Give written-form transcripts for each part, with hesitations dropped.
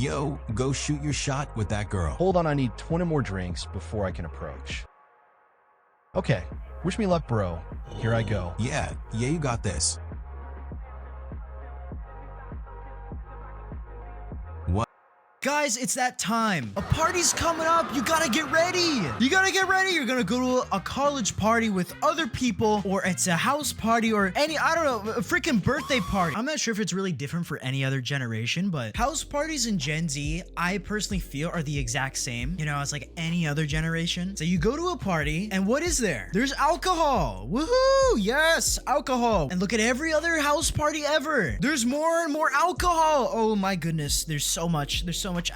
Yo, go shoot your shot with that girl. Hold on, I need 20 more drinks before I can approach. Okay, wish me luck, bro. Here I go. Yeah, you got this. Guys, it's that time. A party's coming up. You gotta get ready. You gotta get ready. You're gonna go to a college party with other people, or it's a house party, or I don't know, a freaking birthday party. I'm not sure if it's really different for any other generation, but house parties in Gen Z, I personally feel are the exact same. You know, it's like any other generation. So you go to a party, and what is there? There's alcohol. Woohoo! Yes, alcohol. And look at every other house party ever. There's more and more alcohol. Oh my goodness. There's so much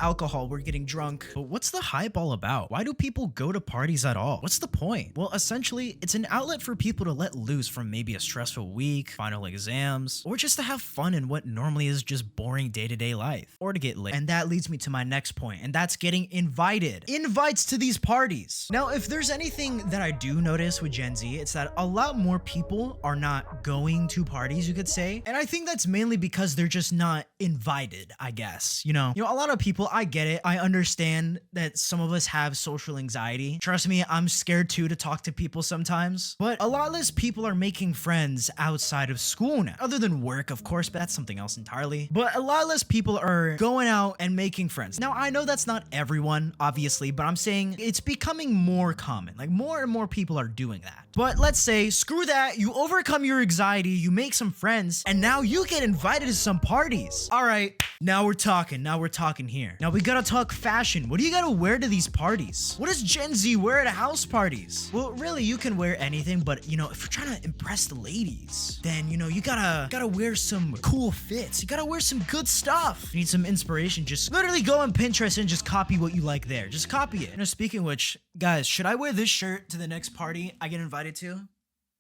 alcohol. We're getting drunk. But what's the hype all about? Why do people go to parties at all? What's the point? Well, essentially, it's an outlet for people to let loose from maybe a stressful week, final exams, or just to have fun in what normally is just boring day-to-day life, or to get lit. And that leads me to my next point, and that's getting invited. Invites to these parties. Now, if there's anything that I do notice with Gen Z, it's that a lot more people are not going to parties, you could say. And I think that's mainly because they're just not invited, I guess. You know, a lot of people, I get it. I understand that some of us have social anxiety. Trust me, I'm scared too to talk to people sometimes. But a lot less people are making friends outside of school now. Other than work, of course, but that's something else entirely. But a lot less people are going out and making friends. Now, I know that's not everyone, obviously, but I'm saying it's becoming more common. Like, more and more people are doing that. But let's say, screw that, you overcome your anxiety, you make some friends, and now you get invited to some parties. All right, now we're talking here. Now we gotta talk fashion. What do you gotta wear to these parties? What does Gen Z wear at house parties? Well, really, you can wear anything, but you know, if you're trying to impress the ladies, then you know, you gotta wear some cool fits. You gotta wear some good stuff. You need some inspiration, just literally go on Pinterest and just copy what you like there. Just copy it. You know, speaking of which, guys, should I wear this shirt to the next party I get invited to?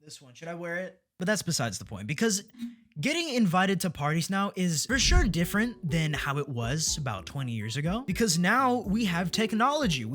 This one, should I wear it? But that's besides the point, because getting invited to parties now is for sure different than how it was about 20 years ago, because now we have technology.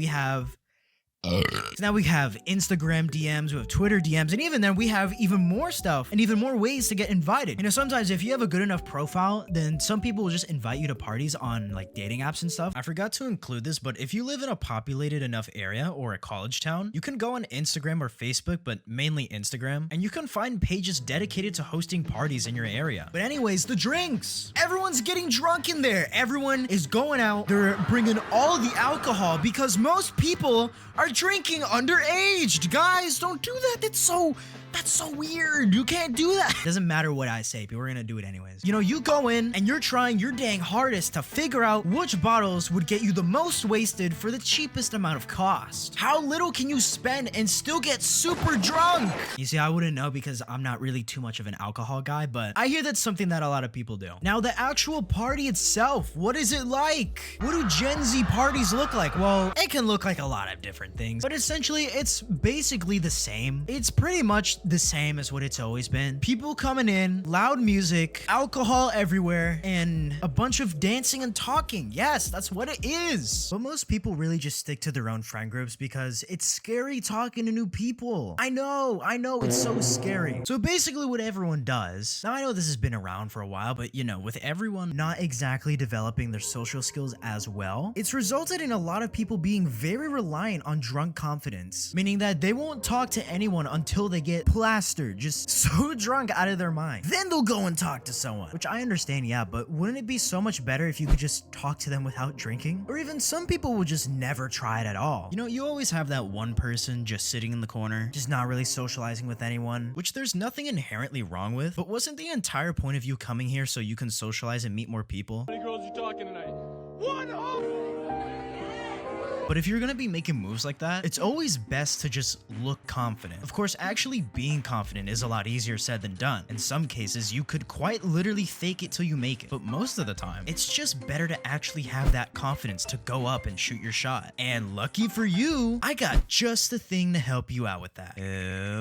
Now we have Instagram DMs, we have Twitter DMs, and even then we have even more stuff and even more ways to get invited. You know, sometimes if you have a good enough profile, then some people will just invite you to parties on like dating apps and stuff. I forgot to include this, but if you live in a populated enough area or a college town, you can go on Instagram or Facebook, but mainly Instagram, and you can find pages dedicated to hosting parties in your area. But anyways, the drinks. Everyone's getting drunk in there. Everyone is going out. They're bringing all the alcohol because most people are drinking underage. Guys, don't do that. That's so weird. You can't do that. Doesn't matter what I say, people are gonna do it anyways. You know, you go in and you're trying your dang hardest to figure out which bottles would get you the most wasted for the cheapest amount of cost. How little can you spend and still get super drunk? You see, I wouldn't know because I'm not really too much of an alcohol guy, but I hear that's something that a lot of people do. Now, the actual party itself, what is it like? What do Gen Z parties look like? Well, it can look like a lot of different things, but essentially it's basically the same. It's pretty much the same as what it's always been. People coming in, loud music, alcohol everywhere, and a bunch of dancing and talking. Yes, that's what it is. But most people really just stick to their own friend groups because it's scary talking to new people. I know, it's so scary. So basically what everyone does, now I know this has been around for a while, but you know, with everyone not exactly developing their social skills as well, it's resulted in a lot of people being very reliant on drunk confidence, meaning that they won't talk to anyone until they get plastered, just so drunk out of their mind. Then they'll go and talk to someone, which I understand, yeah, but wouldn't it be so much better if you could just talk to them without drinking? Or even some people will just never try it at all. You know, you always have that one person just sitting in the corner, just not really socializing with anyone, which there's nothing inherently wrong with, but wasn't the entire point of you coming here so you can socialize and meet more people? How many girls you talking tonight? One of them! But if you're gonna be making moves like that, it's always best to just look confident. Of course, actually being confident is a lot easier said than done. In some cases, you could quite literally fake it till you make it. But most of the time, it's just better to actually have that confidence to go up and shoot your shot. And lucky for you, I got just the thing to help you out with that.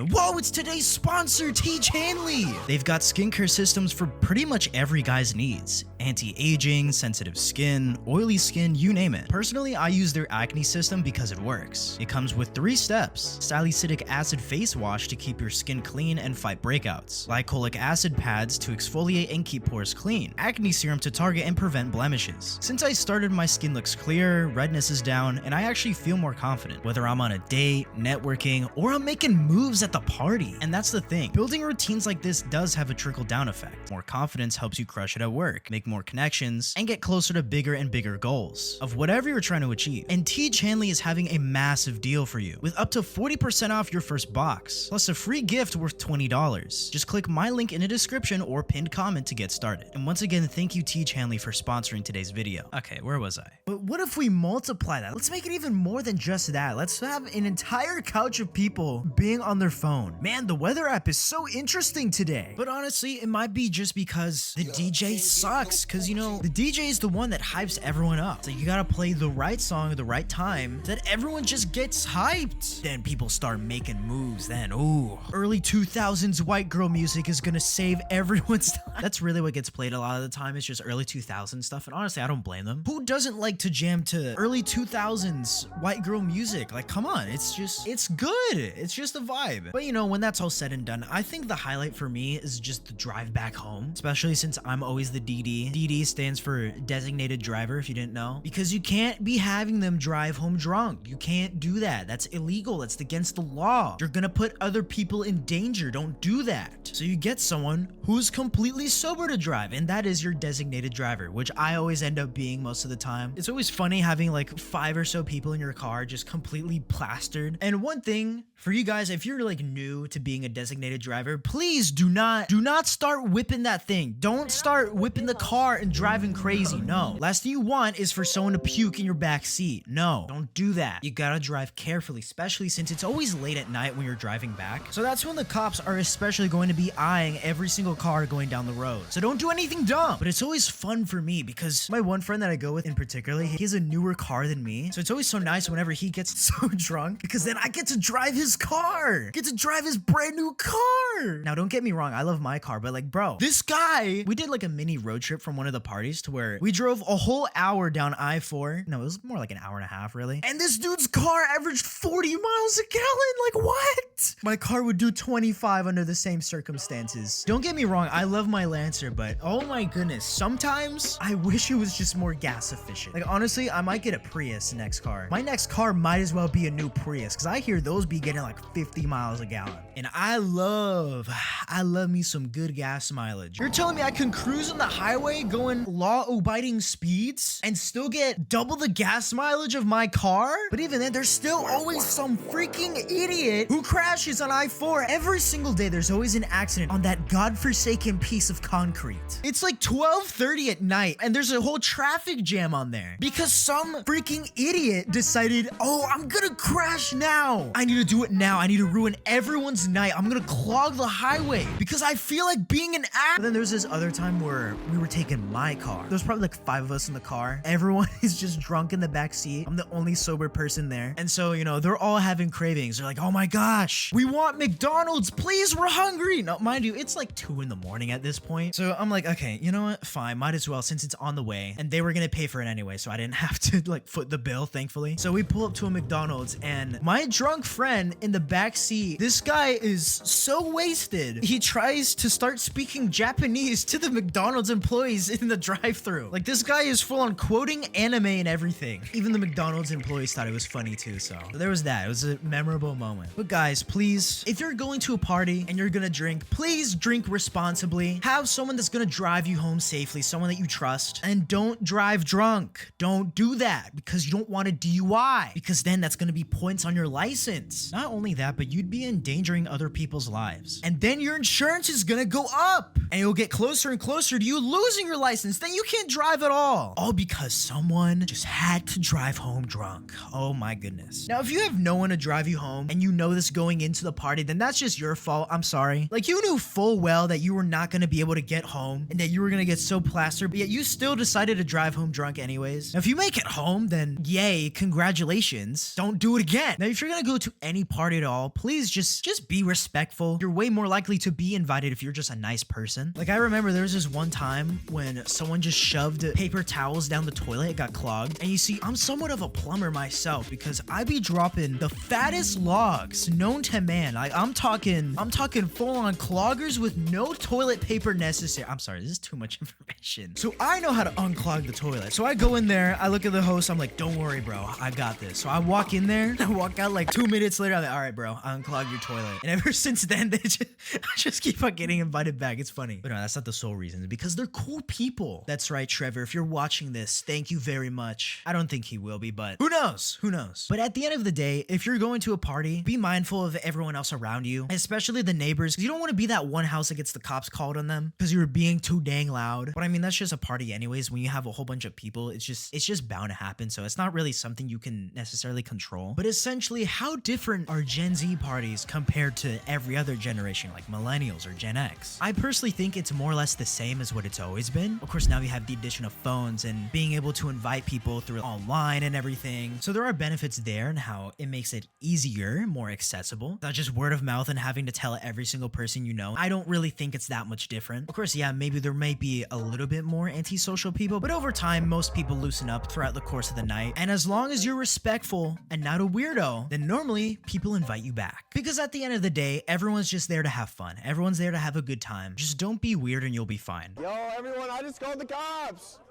Whoa, it's today's sponsor, Teach Hanley. They've got skincare systems for pretty much every guy's needs. Anti-aging, sensitive skin, oily skin, you name it. Personally, I use their acne acne system because it works. It comes with 3 steps: salicylic acid face wash to keep your skin clean and fight breakouts, glycolic acid pads to exfoliate and keep pores clean, acne serum to target and prevent blemishes. Since I started, my skin looks clear, redness is down, and I actually feel more confident, whether I'm on a date, networking, or I'm making moves at the party. And that's the thing, building routines like this does have a trickle-down effect. More confidence helps you crush it at work, make more connections, and get closer to bigger and bigger goals of whatever you're trying to achieve. And Teach Hanley is having a massive deal for you with up to 40% off your first box, plus a free gift worth $20. Just click my link in the description or pinned comment to get started. And once again, thank you Teach Hanley for sponsoring today's video. Okay, where was I? But what if we multiply that? Let's make it even more than just that. Let's have an entire couch of people being on their phone. Man, the weather app is so interesting today. But honestly, it might be just because the DJ sucks. Cause you know, the DJ is the one that hypes everyone up. So you gotta play the right song at the right time so that everyone just gets hyped. Then people start making moves. Then, ooh, early 2000s white girl music is gonna save everyone's time. That's really what gets played a lot of the time. It's just early 2000s stuff. And honestly, I don't blame them. Who doesn't like to jam to early 2000s white girl music? Like, come on, it's good. It's just a vibe. But you know, when that's all said and done, I think the highlight for me is just the drive back home, especially since I'm always the DD. DD stands for designated driver, if you didn't know, because you can't be having them drive home drunk. You can't do that. That's illegal. That's against the law. You're gonna put other people in danger. Don't do that. So you get someone who's completely sober to drive, and that is your designated driver, which I always end up being most of the time. It's always funny having like 5 or so people in your car just completely plastered. And one thing for you guys, if you're like new to being a designated driver, please do not start whipping that thing. Don't start whipping the car and driving crazy. No. Last thing you want is for someone to puke in your back seat. No, don't do that. You gotta drive carefully, especially since it's always late at night when you're driving back. So that's when the cops are especially going to be eyeing every single car going down the road. So don't do anything dumb. But it's always fun for me because my one friend that I go with in particular, he has a newer car than me. So it's always so nice whenever he gets so drunk because then I get to drive his car. Get to drive his brand new car. Now, don't get me wrong. I love my car, but like, bro, this guy, we did like a mini road trip from one of the parties to where we drove a whole hour down I-4. No, it was more like an hour and a half, really. And this dude's car averaged 40 miles a gallon. Like, what? My car would do 25 under the same circumstances. Don't get me wrong. I love my Lancer, but oh my goodness, sometimes I wish it was just more gas efficient. Like, honestly, I might get a Prius next car. My next car might as well be a new Prius because I hear those be getting like 50 miles a gallon. And I love me some good gas mileage. You're telling me I can cruise on the highway going law-abiding speeds and still get double the gas mileage of my car? But even then, there's still always some freaking idiot who crashes on I-4. Every single day, there's always an accident on that godforsaken piece of concrete. It's like 12:30 at night and there's a whole traffic jam on there because some freaking idiot decided, oh, I'm gonna crash now. I need to do it now. I need to ruin everyone's night. I'm gonna clog the highway because I feel like being an ass. Then there's this other time where we were taking my car. There's probably like 5 of us in the car. Everyone is just drunk in the back seat. I'm the only sober person there. And so, you know, they're all having cravings. They're like, oh my gosh, we want McDonald's. Please, we're hungry. Now, mind you, it's like 2 in the morning at this point. So I'm like, okay, you know what? Fine, might as well since it's on the way. And they were gonna pay for it anyway, so I didn't have to like foot the bill, thankfully. So we pull up to a McDonald's and my drunk friend in the back seat, this guy is so wasted. He tries to start speaking Japanese to the McDonald's employees in the drive-thru. Like, this guy is full on quoting anime and everything. Even the McDonald's employees thought it was funny too, so there was that. It was a memorable moment. But guys, please, if you're going to a party and you're gonna drink, please drink responsibly. Have someone that's gonna drive you home safely, someone that you trust, and don't drive drunk. Don't do that because you don't want a DUI because then that's gonna be points on your license. Not only that, but you'd be endangering other people's lives. And then your insurance is gonna go up and you'll get closer and closer to you losing your license. Then you can't drive at all because someone just had to drive home drunk. Oh my goodness. Now, if you have no one to drive you home and you know this going into the party, then that's just your fault. I'm sorry. Like, you knew full well that you were not gonna be able to get home and that you were gonna get so plastered, but yet you still decided to drive home drunk anyways. Now, if you make it home, then yay, congratulations. Don't do it again. Now, if you're gonna go to any party at all, please just be respectful. You're way more likely to be invited if you're just a nice person. Like I remember there was this one time when someone just shoved paper towels down the toilet, it got clogged. And you see, I'm somewhat of a plumber myself because I be dropping the fattest logs known to man. Like I'm talking full on cloggers with no toilet paper necessary. I'm sorry, this is too much information. So I know how to unclog the toilet. So I go in there, I look at the host, I'm like, don't worry, bro, I got this. So I walk in there, I walk out like 2 minutes later, I'm like, all right, bro, I unclogged your toilet. And ever since then, I just keep on getting invited back. It's funny. But no, that's not the sole reason, because they're cool people. That's right, Trevor. If you're watching this, thank you very much. I don't think he will be, but who knows? Who knows? But at the end of the day, if you're going to a party, be mindful of everyone else around you, especially the neighbors. You don't want to be that one house that gets the cops called on them because you were being too dang loud. But I mean, that's just a party anyways. When you have a whole bunch of people, it's just bound to happen. So it's not really something you can necessarily control. But essentially, how different are Gen Z parties compared to every other generation, like millennials or Gen X? I personally think it's more or less the same as what it's always been. Of course, now we have the addition of phones and being able to invite people through online and everything. So there are benefits there and how it makes it easier, more accessible. Not just word of mouth and having to tell every single person you know. I don't really think it's that much different. Of course, yeah, maybe there may be a little bit more antisocial people, but over time, most people loosen up throughout the course of the night. And as long as you're respectful and not a weirdo, then normally people invite you back. Because at the end of the day, everyone's just there to have fun. Everyone's there to have a good time. Just don't be weird and you'll be fine. Yo, everyone, I just called the cops.